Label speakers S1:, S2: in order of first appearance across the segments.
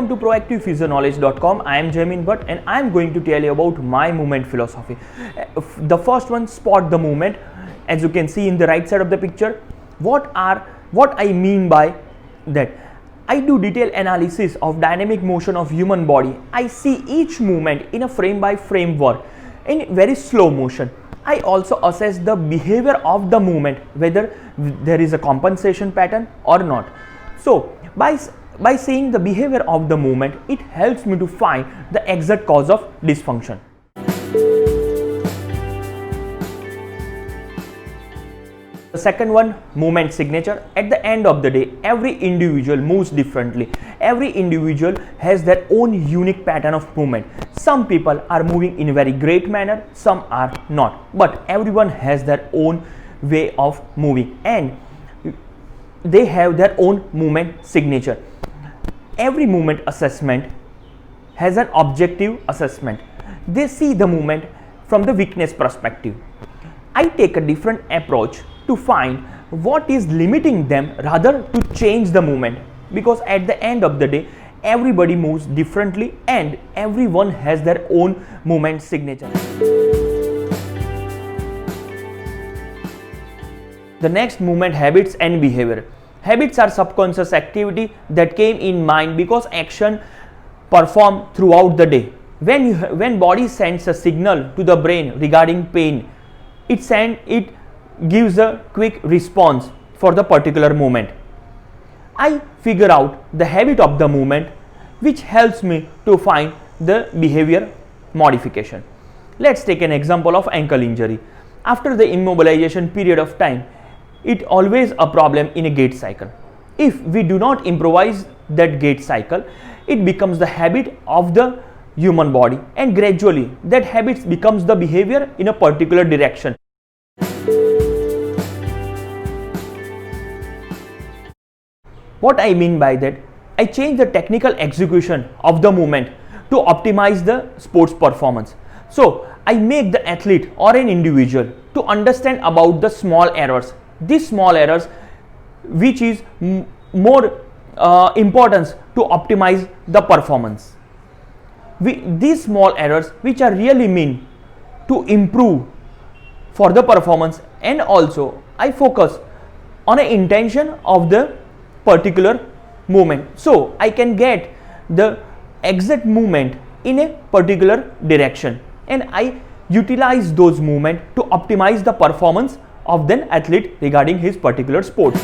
S1: Welcome to proactivephysioknowledge.com. I am Jaimin Bhatt and I am going to tell you about my movement philosophy. The first one, spot the movement. As you can see in the right side of the picture, what I mean by that, I do detailed analysis of dynamic motion of human body. I see each movement in a frame by frame work in very slow motion. I also assess the behavior of the movement, whether there is a compensation pattern or not. So by seeing the behavior of the movement, it helps me to find the exact cause of dysfunction. The second one, movement signature. At the end of the day, every individual moves differently. Every individual has their own unique pattern of movement. Some people are moving in a very great manner, some are not. But everyone has their own way of moving and they have their own movement signature. Every movement assessment has an objective assessment. They see the movement from the weakness perspective. I take a different approach to find what is limiting them rather to change the movement, because at the end of the day everybody moves differently and everyone has their own movement signature. The next, movement habits and behavior. Habits are subconscious activity that came in mind because action performed throughout the day. When body sends a signal to the brain regarding pain, it gives a quick response for the particular movement. I figure out the habit of the movement, which helps me to find the behavior modification. Let's take an example of ankle injury. After the immobilization period of time, it always a problem in a gait cycle. If we do not improvise that gait cycle, it becomes the habit of the human body, and gradually that habit becomes the behavior in a particular direction. What I mean by that, I change the technical execution of the movement to optimize the sports performance. So I make the athlete or an individual to understand about the small errors. These small errors, which is more importance to optimize the performance. These small errors, which are really mean to improve for the performance, and also I focus on an intention of the particular movement, so I can get the exact movement in a particular direction, and I utilize those movements to optimize the performance of the athlete regarding his particular sport.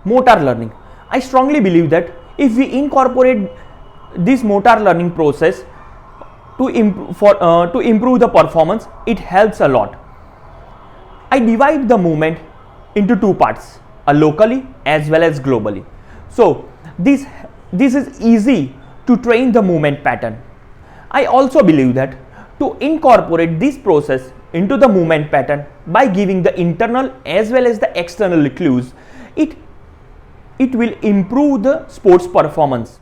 S1: Motor learning. I strongly believe that if we incorporate this motor learning process to improve the performance, it helps a lot. I divide the movement into two parts, locally as well as globally. So this is easy to train the movement pattern. I also believe that to incorporate this process into the movement pattern by giving the internal as well as the external clues, it will improve the sports performance.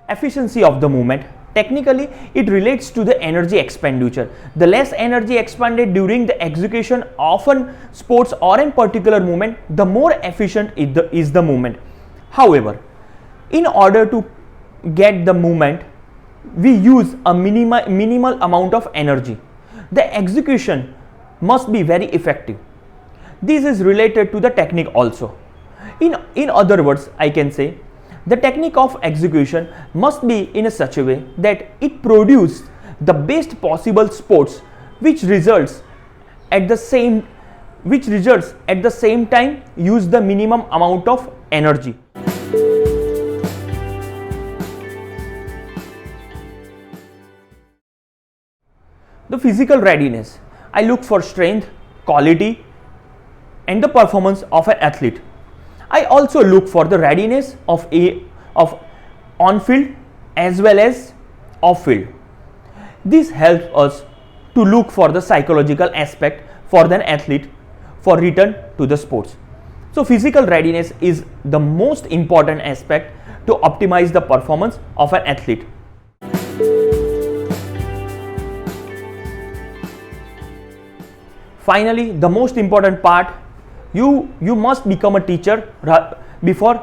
S1: Efficiency of the movement. Technically, it relates to the energy expenditure. The less energy expended during the execution of an sports or a particular movement, the more efficient is the movement. However, in order to get the movement, we use a minimal amount of energy. The execution must be very effective. This is related to the technique also. In other words, I can say the technique of execution must be in such a way that it produces the best possible sports which results at the same time use the minimum amount of energy. The physical readiness. I look for strength, quality and the performance of an athlete. I also look for the readiness of on-field as well as off-field. This helps us to look for the psychological aspect for the athlete for return to the sports. So physical readiness is the most important aspect to optimize the performance of an athlete. finally, the most important part, you must become a teacher before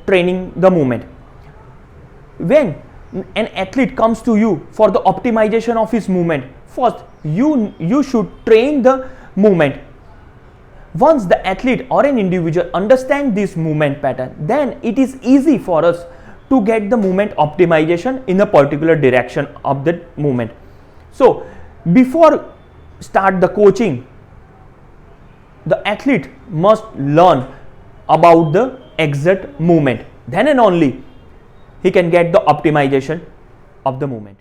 S1: training the movement. When an athlete comes to you for the optimization of his movement, first you should train the movement. Once the athlete or an individual understand this movement pattern, then it is easy for us to get the movement optimization in a particular direction of the movement. So before start the coaching, the athlete must learn about the exact movement. Then and only he can get the optimization of the movement.